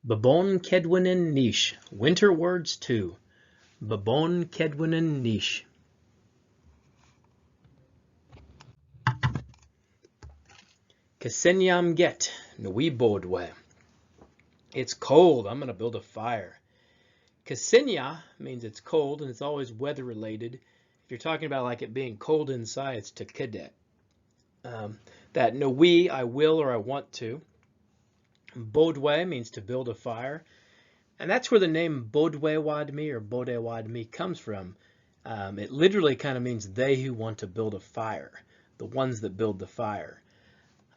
Babon Kedwinin Niche. Winter words too. Babon Kedwinin Niche. Kesenyam get. Nui bodwe. It's cold. I'm going to build a fire. Kesenya means it's cold, and it's always weather related. If you're talking about like it being cold inside, it's to cadet. That nui, I will or I want to. Bodwe means to build a fire. And that's where the name Bodwewadmi or Bodewadmi comes from. It literally kind of means they who want to build a fire, the ones that build the fire.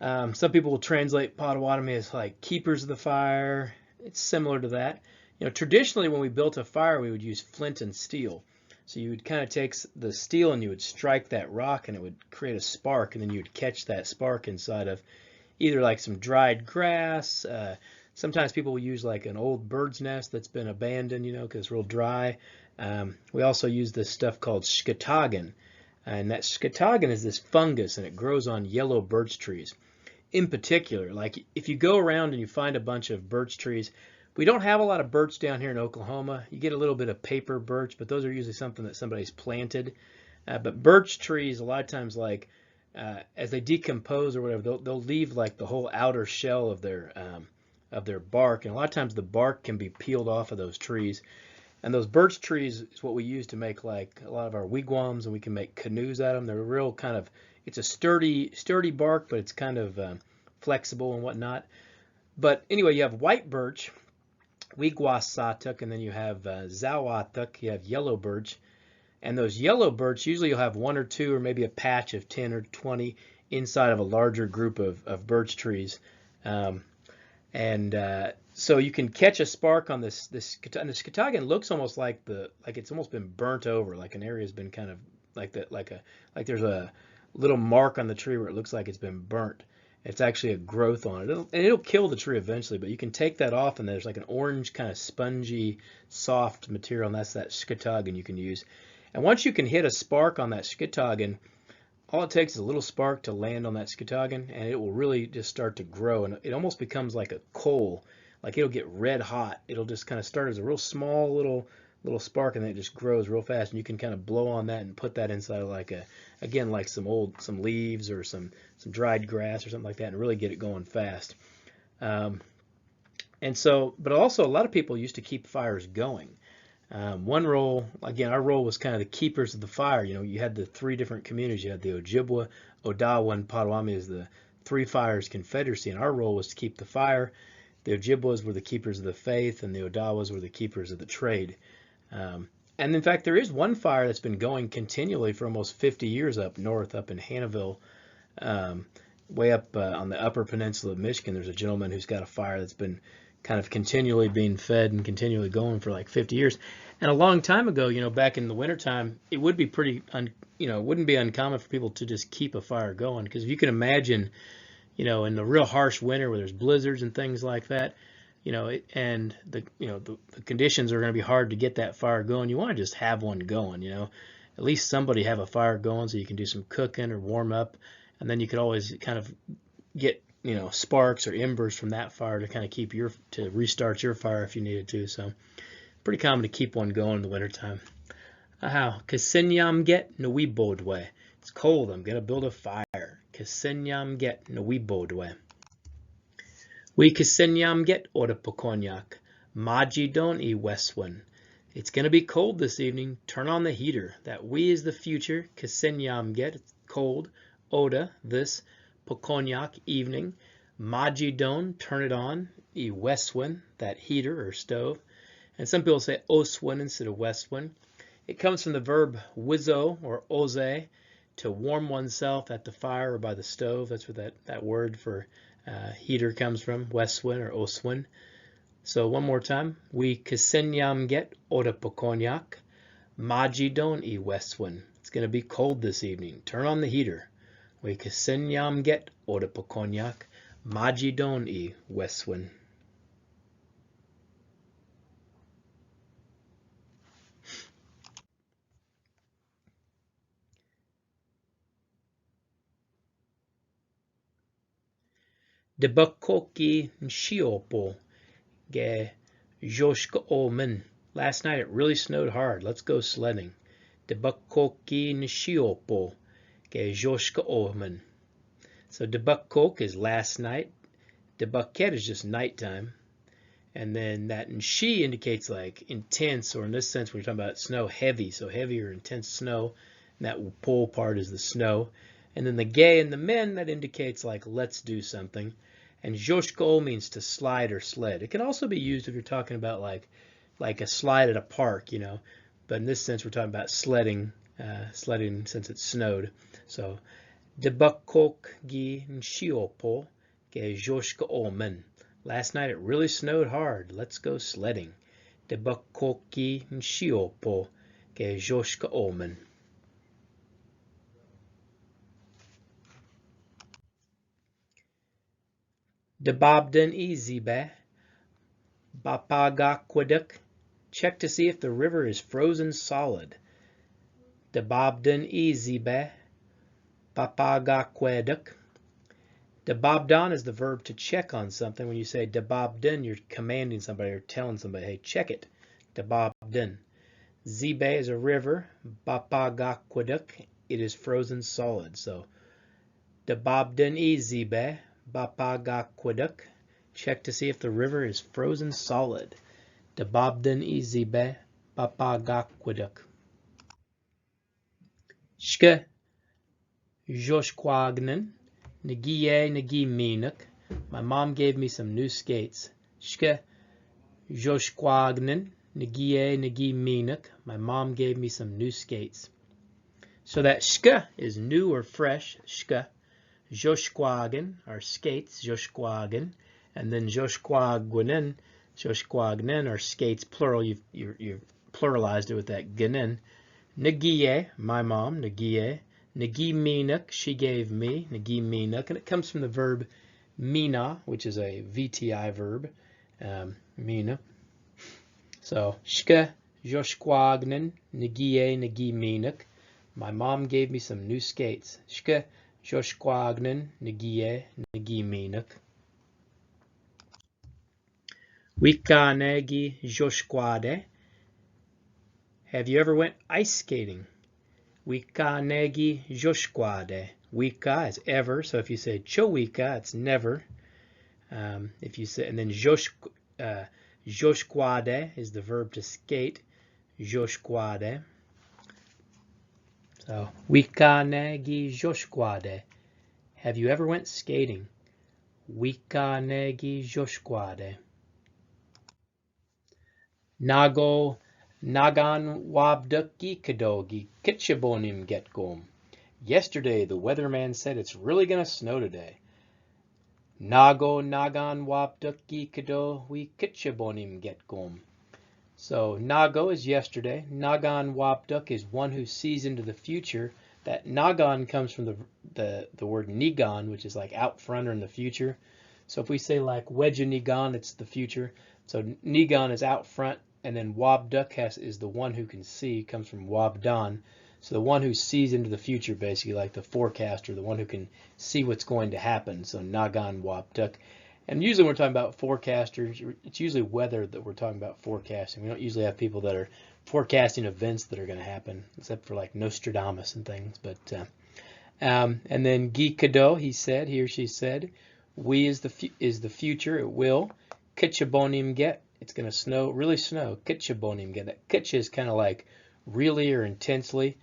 Some people will translate Potawatomi as like keepers of the fire. It's similar to that. You know, traditionally when we built a fire, we would use flint and steel. So you would kind of take the steel and you would strike that rock and it would create a spark, and then you would catch that spark inside of either like some dried grass. Sometimes people will use like an old bird's nest that's been abandoned, you know, because it's real dry. We also use this stuff called skatagan. And that skatagan is this fungus, and it grows on yellow birch trees. In particular, like if you go around and you find a bunch of birch trees, we don't have a lot of birch down here in Oklahoma. You get a little bit of paper birch, but those are usually something that somebody's planted. But birch trees, a lot of times, like as they decompose or whatever, they'll leave like the whole outer shell of their bark, and a lot of times the bark can be peeled off of those trees. And those birch trees is what we use to make like a lot of our wigwams, and we can make canoes out of them. They're real kind of, it's a sturdy bark, but it's kind of flexible and whatnot. But anyway, you have white birch, wigwasatuk, and then you have zawatuk, you have yellow birch. And those yellow birch, usually you'll have one or two or maybe a patch of 10 or 20 inside of a larger group of birch trees. So you can catch a spark on this. And the skatagan looks almost like it's almost been burnt over, like an area has been kind of like that, like there's a little mark on the tree where it looks like it's been burnt. It's actually a growth on it, and it'll kill the tree eventually. But you can take that off, and there's like an orange kind of spongy, soft material, and that's that skatagan you can use. And once you can hit a spark on that skatagan, all it takes is a little spark to land on that skatagan, and it will really just start to grow, and it almost becomes like a coal. Like it'll get red hot. It'll just kind of start as a real small little spark, and then it just grows real fast, and you can kind of blow on that and put that inside of like like some leaves or some dried grass or something like that, and really get it going fast. But also a lot of people used to keep fires going. One role, again, our role was kind of the keepers of the fire. You know, you had the three different communities. You had the Ojibwa, Odawa, and Potawatomi as the Three Fires Confederacy, and our role was to keep the fire. The Ojibwas were the keepers of the faith, and the Odawas were the keepers of the trade. And in fact, there is one fire that's been going continually for almost 50 years up north, up in Hannahville, way up on the upper peninsula of Michigan. There's a gentleman who's got a fire that's been kind of continually being fed and continually going for like 50 years. And a long time ago, you know, back in the wintertime, it would be it wouldn't be uncommon for people to just keep a fire going. Because if you can imagine, you know, in the real harsh winter where there's blizzards and things like that, you know, the conditions are going to be hard to get that fire going. You want to just have one going, you know, at least somebody have a fire going so you can do some cooking or warm up, and then you could always kind of get, you know, sparks or embers from that fire to kind of to restart your fire if you needed to. So pretty common to keep one going in the wintertime. Aha, Kasenyam get Nui Bodwe. It's cold, I'm gonna build a fire. Kasenyam get Nui Bodwe. We Kasenyam get Odapokonyak. Maji don't e Westwin. It's gonna be cold this evening. Turn on the heater. That we is the future. Kasenyam get, it's cold. Oda, this. Pokonyak, evening. Majidon, turn it on. E Westwin, that heater or stove. And some people say Oswin instead of Westwin. It comes from the verb wizo or oze, to warm oneself at the fire or by the stove. That's where that word for heater comes from, Westwin or Oswin. So one more time. We Kasenyam get Oda Pokonyak. Majidon e Westwin. It's going to be cold this evening. Turn on the heater. We Kasenyam get Oda Pokonyak. Majidon e Westwin. Debakoki Nshiopo. Ge Joshka Olman. Last night it really snowed hard. Let's go sledding. Debakoki Nishiopo. Ge Joshka Olman. So Debakok is last night. Debaket is just nighttime. And then that Nshi indicates like intense, or in this sense we're talking about snow heavy, so heavy or intense snow. And that pole part is the snow. And then the Ge and the men, that indicates like let's do something. And Joshko means to slide or sled. It can also be used if you're talking about like a slide at a park, you know. But in this sense we're talking about sledding, sledding since it snowed. So Debakok gi Nshiopo ge Joshka Olmen. Last night it really snowed hard. Let's go sledding. Debakoki Nshiopo ge Joshka Olmen. Debabden Easybe. Bapagaqueduct. Check to see if the river is frozen solid. Debabden Easybe. Bapagaqueduct. Debabdan is the verb to check on something. When you say debabden, you're commanding somebody or telling somebody, hey, check it. Debabden. Zibe is a river. Bapagaqueduct, it is frozen solid. So debabden e zibe. Bapagaqueduct. Check to see if the river is frozen solid. Debabden e zibe. Bapagaqueduct. Shke Joshquagnen. Nagiye Nagi Minuk. My mom gave me some new skates. Shke Joshquagnen. Nagiye Nagi Minuk. My mom gave me some new skates. So that shke is new or fresh. Shke. Joshquagen are skates. Joshquagen. And then Joshquagnen. Joshquagnen are skates plural. You've pluralized it with that gnen. Nagiye, my mom. Nagiye. Nagi Minuk, she gave me. Nagi Minuk, and it comes from the verb mina, which is a VTI verb. Mina. So shke Joshquagnen, Nagiye Nagi Minuk. My mom gave me some new skates. Shke Joshquagnen, Nagiye Nagi Minuk. Wika Nagi Joshquade. Have you ever went ice skating? Wika negi joshquade. Wika is ever, so if you say chowika, it's never. If you say, and then joshquade is the verb to skate. Joshquade. So wika negi joshquade. Have you ever went skating? Wika negi joshquade. Nago Nagan wabduki kadogi kitchabonim getgom. Yesterday the weatherman said it's really gonna snow today. Nago Nagan wabduki kado we kitchabonim getgom. So Nago is yesterday. Nagan wabduk is one who sees into the future. That Nagan comes from the word Nigan, which is like out front or in the future. So if we say like Wedjanigan, it's the future. So Nigan is out front. And then Wabduk is the one who can see, comes from Wabdan. So the one who sees into the future, basically like the forecaster, the one who can see what's going to happen. So Nagan Wabduk. And usually when we're talking about forecasters, it's usually weather that we're talking about forecasting. We don't usually have people that are forecasting events that are going to happen, except for like Nostradamus and things. But and then Gikado, he or she said, we is the future, it will. Kitchabonim get. It's going to snow, really snow. Kitchabonim get. That kitcha is kind of like really or intensely.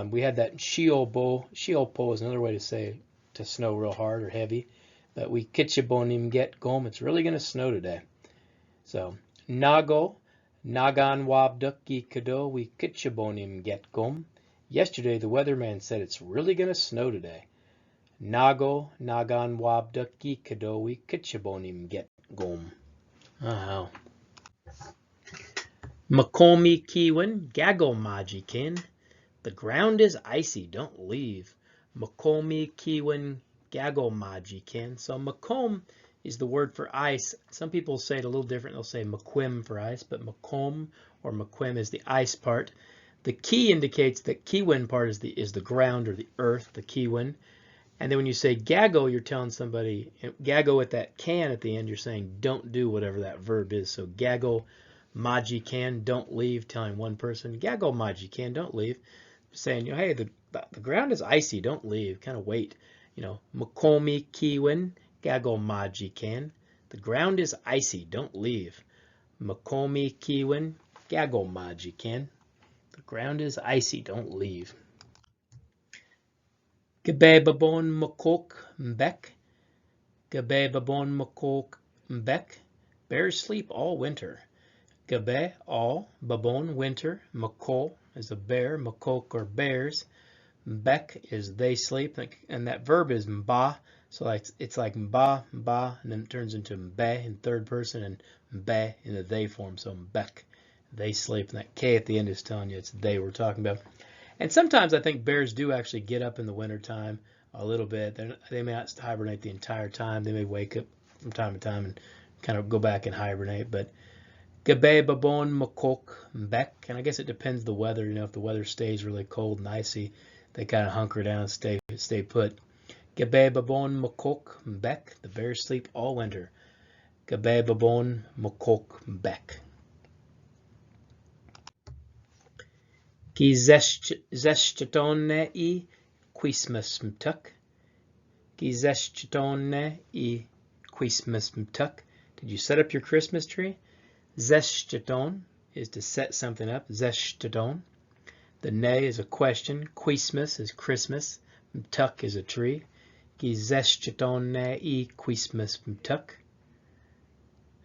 We had that shiolpo. Shiolpo is another way to say to snow real hard or heavy. But we kitchabonim get gom. It's really going to snow today. So nago, nagan wabduki kado, we kitchabonim get gom. Yesterday the weatherman said it's really going to snow today. Nago, nagan wabduki kado, we kitchabonim get gom. Oh. Makomi kiwin, gago maji kin. The ground is icy, don't leave. Makomi kiwin, gago maji kin. So makom is the word for ice. Some people say it a little different. They'll say makwim for ice, but makom or makwim is the ice part. The ki indicates that kiwin part is the ground or the earth, the kiwin. And then when you say gaggle, you're telling somebody, gaggle with that can at the end, you're saying don't do whatever that verb is. So gaggle maji can, don't leave, telling one person, gaggle maji can, don't leave. Saying, hey, the ground is icy, don't leave, kind of wait. Makomi kiwin, gaggle maji can. The ground is icy, don't leave. Makomi kiwin, gaggle maji can. The ground is icy, don't leave. Gabe babon makok mbek. Gabe babon makok mbek. Bears sleep all winter. Gabe, all, babon, winter. Makol is a bear. Makok are bears. Mbek is they sleep. And that verb is mba. So it's like mba, mba, and then it turns into mbe in third person and mbe in the they form. So mbek, they sleep. And that K at the end is telling you it's they we're talking about. And sometimes I think bears do actually get up in the wintertime a little bit. They may not hibernate the entire time. They may wake up from time to time and kind of go back and hibernate. But gabe babon makok mbek, and I guess it depends the weather. If the weather stays really cold and icy, they kind of hunker down and stay put. Gabe babon makok mbek, the bears sleep all winter. Gabe babon makok mbek. Ki zeshtetone I Christmas mtuk. Ki zeshtetone I Christmas mtuk. Did you set up your Christmas tree? Zeshteton is to set something up. Zeshteton. The ne is a question. Christmas is Christmas. Mtuk is a tree. Ki zeshtetone I Christmas mtuk.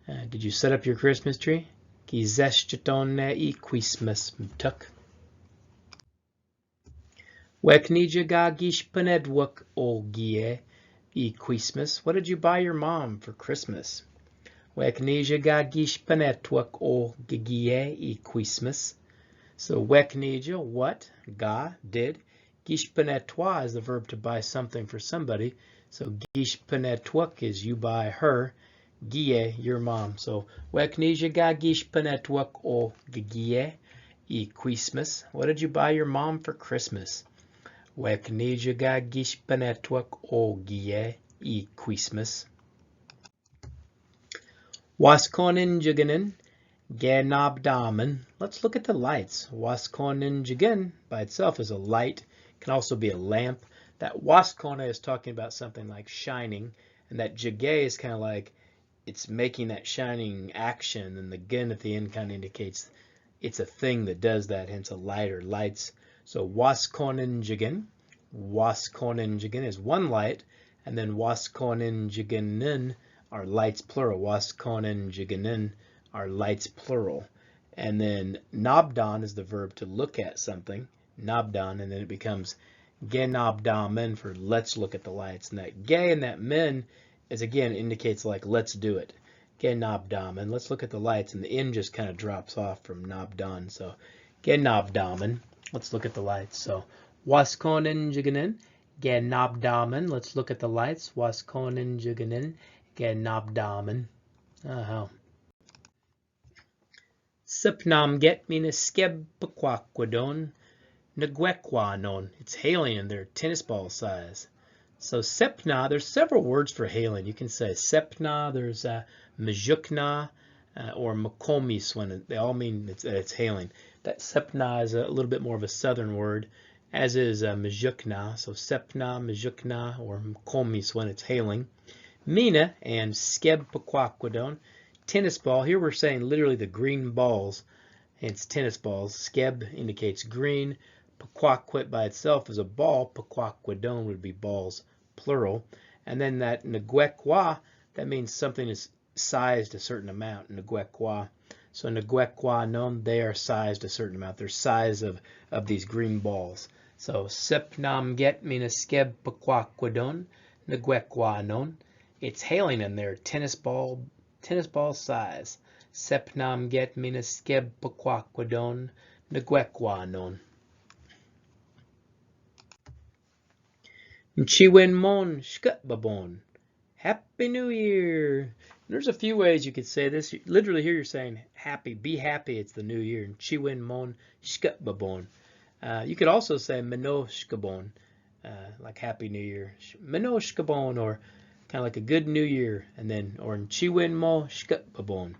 Did you set up your Christmas tree? Ki zeshtetone I Christmas mtuk. Weknija ga gishpanedwak olgie I Christmas. What did you buy your mom for Christmas? Weknija ga gishpanetwak olgie I Christmas. So weknija, what? Ga, did. Gishpanetwa is the verb to buy something for somebody. So gishpanetwak is you buy her. Gie, your mom. So weknija ga gishpanetwak olgie I Christmas. What did you buy your mom for Christmas? Weknija ga gishpanetwak olgie I Christmas. Waskonin jaganin ganabdamen. Let's look at the lights. Waskonin jagan by itself is a light. It can also be a lamp. That waskona is talking about something like shining, and that jagay is kind of like it's making that shining action, and the gen at the end kind of indicates it's a thing that does that, hence a light or lights. So waskonin jagan is one light, and then waskonin jaganin are lights plural. Waskonin jaganin are lights plural. And then nabdan is the verb to look at something. Nabdan, and then it becomes genabdamen for let's look at the lights. And that ge and that men is again indicates like let's do it. Genabdamen, let's look at the lights, and the in just kind of drops off from nabdan. So genabdamen, let's look at the lights. So waskonin jaganin, genabdamen, let's look at the lights. Waskonin jaganin, genabdamen. Sipnam get skeb pequaquadon negwekwanon. It's hailing and they're tennis ball size. So sepna, there's several words for hailing. You can say sepna, there's majukna, or makomis when they all mean it's hailing. That sepna is a little bit more of a southern word, as is majukna. So sepna, majukna, or makomis when it's hailing. Mina and skeb pequaquadon. Tennis ball, here we're saying literally the green balls, hence tennis balls. Skeb indicates green. Pequaquit by itself is a ball. Pequaquadon would be balls, plural. And then that negwekwa, that means something is sized a certain amount, negwekwa. So negwekwanon, they are sized a certain amount. They're size of these green balls. So sepnam get skeb pequaquadon negwekwanon. It's hailing in there, tennis ball size. Sepnam get skeb pequaquadon negwekwanon. Chiwin mon shkutbabon. Happy New Year. There's a few ways you could say this. Literally here you're saying happy, be happy, it's the new year. Chiwin mon shkutbabon. You could also say meno shkabon. like Happy New Year, Minoshkabon, or kind of like a good New Year, and then or Chiwin Mo Shkabon.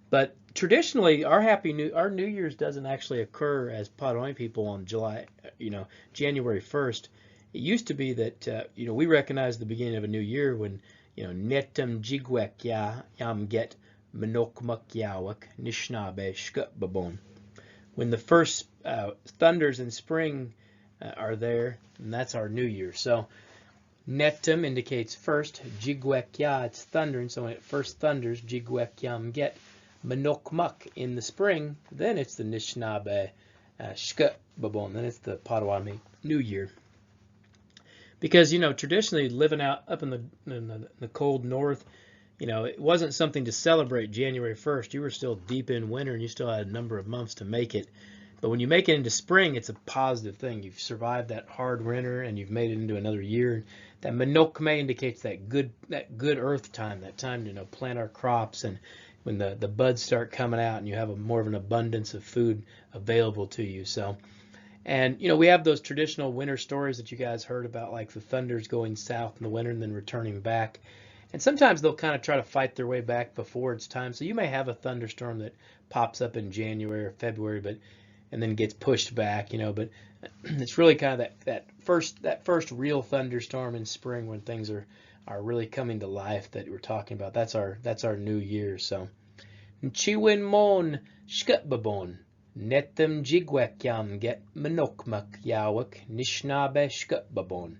But traditionally, our New Year's doesn't actually occur as Potawatomi people on January 1st. It used to be that we recognize the beginning of a new year when Netum Jigwek Ya Yam Get Minokmak Yawak Nishnabe Shkababon. When the first thunders in spring are there, and that's our New Year. So Netum indicates first, Jigwek Ya, it's thundering, so when it first thunders, Jigwek Yam Get Minokmak in the spring, then it's the Nishnabe Shkababon, then it's the Potawatomi New Year. Because traditionally living out up in the cold north, it wasn't something to celebrate January 1st. You were still deep in winter and you still had a number of months to make it. But when you make it into spring, it's a positive thing. You've survived that hard winter and you've made it into another year. That Minokme indicates that good earth time, that time to plant our crops, and when the buds start coming out and you have more of an abundance of food available to you. So. And we have those traditional winter stories that you guys heard about, like the thunders going south in the winter and then returning back. And sometimes they'll kind of try to fight their way back before it's time. So you may have a thunderstorm that pops up in January or February, and then gets pushed back, but it's really kind of that first real thunderstorm in spring when things are really coming to life that we're talking about. That's our new year. So Chiwin Mon Shkutbabon. Netem Jigwek Yam Get Minokmak Yawak Nishnabe Shkutbabon.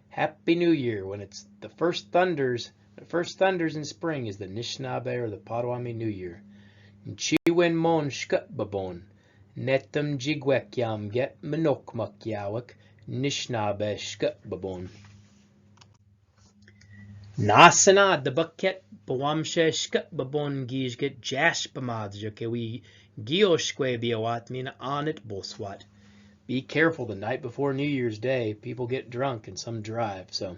Happy New Year. When it's the first thunders in spring is the Nishnabe or the Potawatomi New Year. Chiwin Mon Shkutbabon. Netem Jigwek Yam Get Minokmak Yawak Nishnabe Shkutbabon. Nasana the bucket Bawamshe Shkutbabon Giz get Jashpamad Jokewi. Gioshque biawat mina on it boswat. Be careful the night before New Year's Day. People get drunk and some drive. So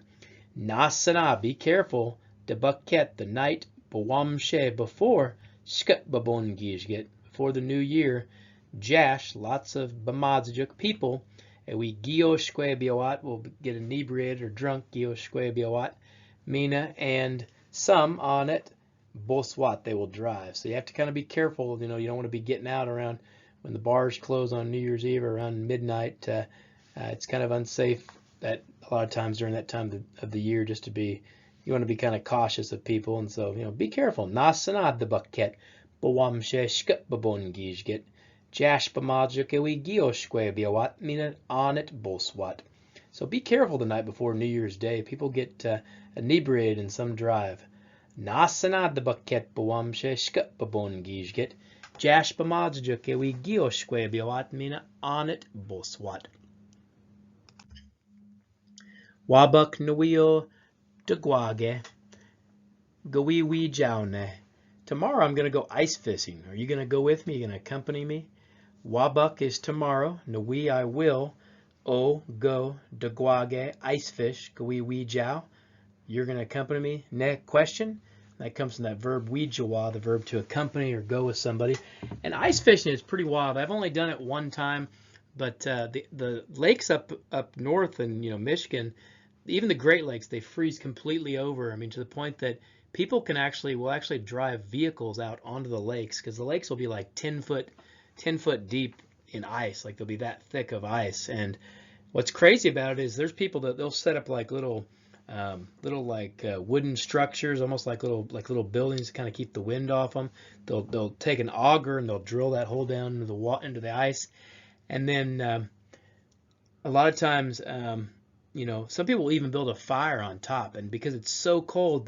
Nasana, be careful. De bucket the night bawamshe before Skutbabon Gijget, before the new year. Jash, lots of Bamadzjuk people. And we Gioshque biawat will get inebriated or drunk. Gioshque biawat mina, and some on it Boswat, they will drive. So you have to kind of be careful. You don't want to be getting out around when the bars close on New Year's Eve or around midnight. It's kind of unsafe that a lot of times during that time of the year, you want to be kind of cautious of people. And so, be careful. Nasanad the bucket, bawamshe shkutbabon gijget, jash bamadjukewi gioshque biawat, mina on it boswat. So be careful the night before New Year's Day. People get inebriated and some drive. Nasanad the bucket bawamshe shkutbabon gijget, jash bamadjukewi gioshque biawat, mina on it boswat. Wabuk nuio degwage, gawiwi jaune. Tomorrow I'm going to go ice fishing. Are you going to go with me? Are you going to accompany me? Wabuk is tomorrow. Nui I will. O go degwage ice fish. Gawiwi jiao. You're going to accompany me. Next question. That comes from that verb wijawa, the verb to accompany or go with somebody. And ice fishing is pretty wild. I've only done it one time, but the lakes up north in Michigan, even the Great Lakes, they freeze completely over. I mean, to the point that people will actually drive vehicles out onto the lakes, because the lakes will be like 10 foot deep in ice. Like they'll be that thick of ice. And what's crazy about it is there's people that they'll set up like little wooden structures, almost like little buildings to kind of keep the wind off them. They'll take an auger and they'll drill that hole down into the ice, and then a lot of times some people will even build a fire on top, and because it's so cold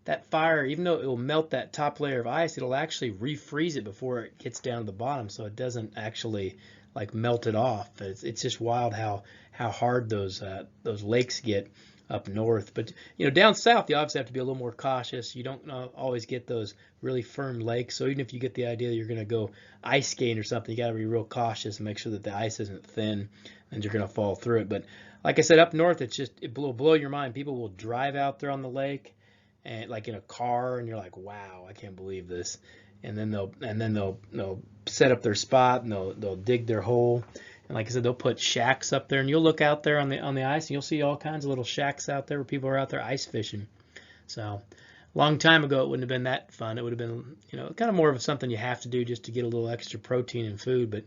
that fire, even though it will melt that top layer of ice, it'll actually refreeze it before it gets down to the bottom, so it doesn't actually like melt it off. It's just wild how hard those lakes get up north. But down south you obviously have to be a little more cautious. You don't always get those really firm lakes, so even if you get the idea that you're going to go ice skating or something, you got to be real cautious and make sure that the ice isn't thin and you're going to fall through it. But like I said, up north it will blow your mind. People will drive out there on the lake and like in a car, and you're like, wow, I can't believe this. And then they'll set up their spot and they'll dig their hole. And like I said, they'll put shacks up there, and you'll look out there on the ice, and you'll see all kinds of little shacks out there where people are out there ice fishing. So a long time ago, it wouldn't have been that fun. It would have been, kind of more of something you have to do just to get a little extra protein and food, but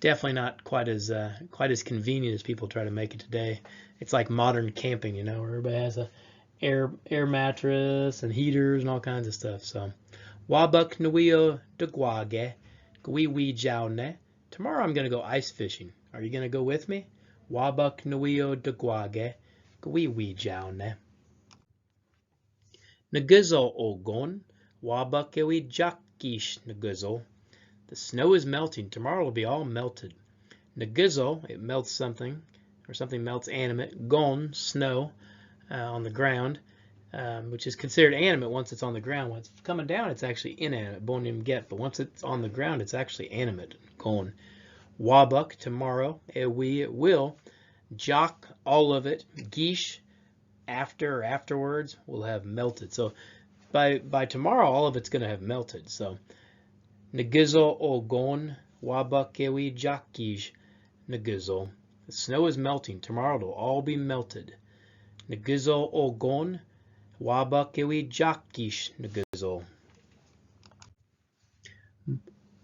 definitely not quite as convenient as people try to make it today. It's like modern camping, where everybody has a air mattress and heaters and all kinds of stuff. So, Wabuk Nuio Dugwage, Gwiwi Jaune. Tomorrow I'm going to go ice fishing. Are you going to go with me? Wabuk Nuio Dugwage, Gwiwi Jaune. Naguzo Ogon, Wabuk Ewi Jakish Naguzo. The snow is melting. Tomorrow will be all melted. Naguzo, it melts something, or something melts animate. Gon, snow on the ground, which is considered animate once it's on the ground. Once it's coming down, it's actually inanimate, bonim get. But once it's on the ground, it's actually animate. Gon. Wabuk, tomorrow. Ewi, it will. Jock, all of it. Gish, after or afterwards, will have melted. So by tomorrow, all of it's going to have melted. So Nagizo Ogon, Wabuk Ewi Jakish Nagizo. The snow is melting. Tomorrow it'll all be melted. Nagizo Ogon, Wabuk Ewi Jakish Nagizo.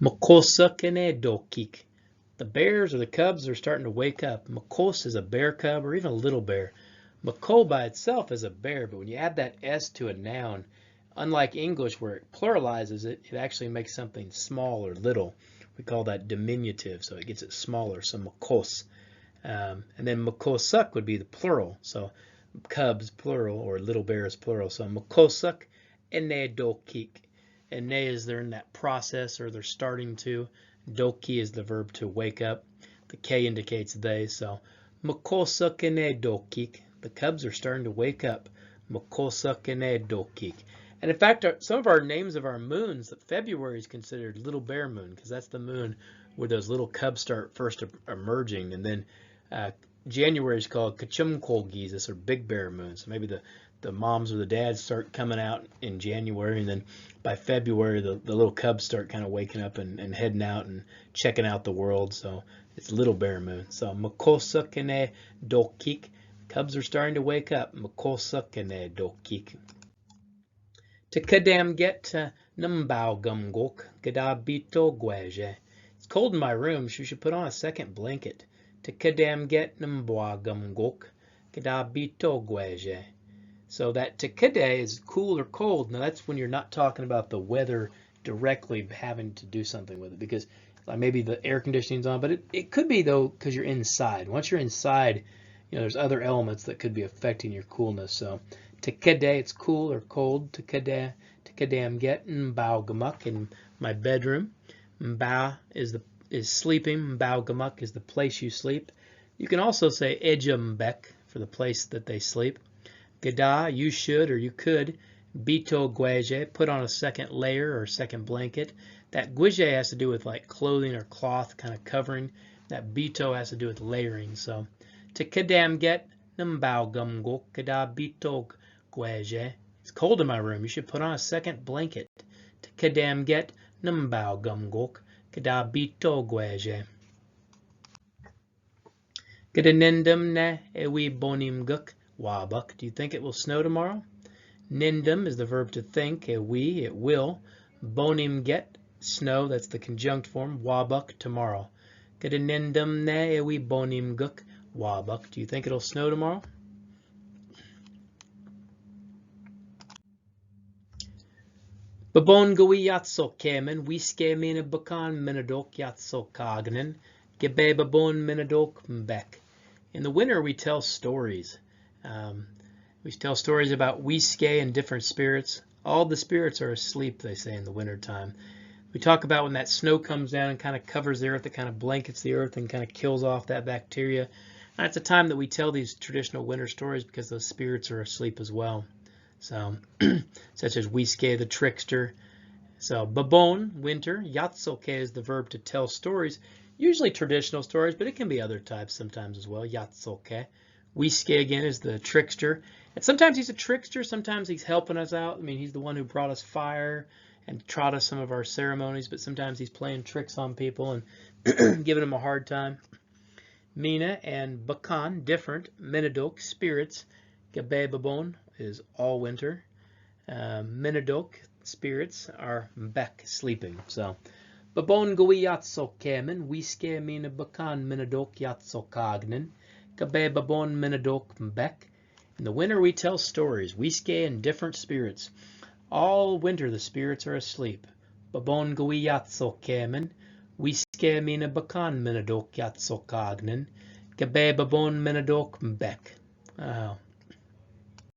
Makosa Kene Dokik. The bears or the cubs are starting to wake up. Makos is a bear cub or even a little bear. Mako by itself is a bear, but when you add that S to a noun, unlike English where it pluralizes it, it actually makes something small or little. We call that diminutive, so it gets it smaller, so makos. And then makosuk would be the plural, so cubs plural or little bears plural. So makosuk ene dokik. Ene is they're in that process or they're starting to. Doki is the verb to wake up. The K indicates they, so makosuk ene dokik. The cubs are starting to wake up. Makosuk ene dokik. And in fact, some of our names of our moons, February is considered Little Bear Moon because that's the moon where those little cubs start first emerging. And then January is called Kachumkolgizis or Big Bear Moon. So maybe the moms or the dads start coming out in January, and then by February the little cubs start kind of waking up and heading out and checking out the world. So it's Little Bear Moon. So Makosa Kene Dokik. Cubs are starting to wake up. Makosa Kene Dokik. To kadam get numbao gumgok gadabito gweje. It's cold in my room, so you should put on a second blanket. To kadam get numbao gumgok gadabito gweje. So that tekade is cool or cold. Now that's when you're not talking about the weather directly having to do something with it, because like maybe the air conditioning's on, but it could be though because you're inside. Once you're inside, there's other elements that could be affecting your coolness. So tekade, it's cool or cold. Tekadam get mbao gamuk in my bedroom. Mba is sleeping. Mbao gamuk is the place you sleep. You can also say ejambek for the place that they sleep. Gada, you should or you could. Bito gueje, put on a second layer or second blanket. That gueje has to do with like clothing or cloth kind of covering. That bito has to do with layering. So to kadam get numbao gumgok kada bito gueje. It's cold in my room. You should put on a second blanket. To kadam get numbao gumgok kada bito gueje. Gadanendum ne ewi bonim guk. Wabuk, do you think it will snow tomorrow? Nindum is the verb to think. We, it will. Bonim get, snow, that's the conjunct form. Wabuk, tomorrow. Gadanindum ne ewi bonim guk. Wabuk, do you think it'll snow tomorrow? Babon gawi yatso kemen, wiske mina bukan minadok yatso kagnen, gebe babon minadok mbek. In the winter, we tell stories. We tell stories about Wiske and different spirits. All the spirits are asleep, they say, in the wintertime. We talk about when that snow comes down and kind of covers the earth, it kind of blankets the earth and kind of kills off that bacteria. And it's a time that we tell these traditional winter stories because those spirits are asleep as well. So, such as Wiske, the trickster. So, babon, winter. Yatsoke is the verb to tell stories, usually traditional stories, but it can be other types sometimes as well. Yatsoke. Wiske again is the trickster, and sometimes he's a trickster, sometimes he's helping us out. I mean, he's the one who brought us fire and taught us some of our ceremonies, but sometimes he's playing tricks on people and giving them a hard time. Mina and Bakan, different. Minadok, spirits. Gabe Babon is all winter. Minadok, spirits, are Mbek, sleeping. So, Babon gawi yatso kemen, wiske mina Bakan Minadok yatso kagnen. Gabe Babon Minadok Mbek. In the winter we tell stories, wiske and different spirits. All winter the spirits are asleep. Babon gawi yatso kemen, wiske mina Bakan Minadok yatso kagnen. Gabe Babon Minadok Mbek.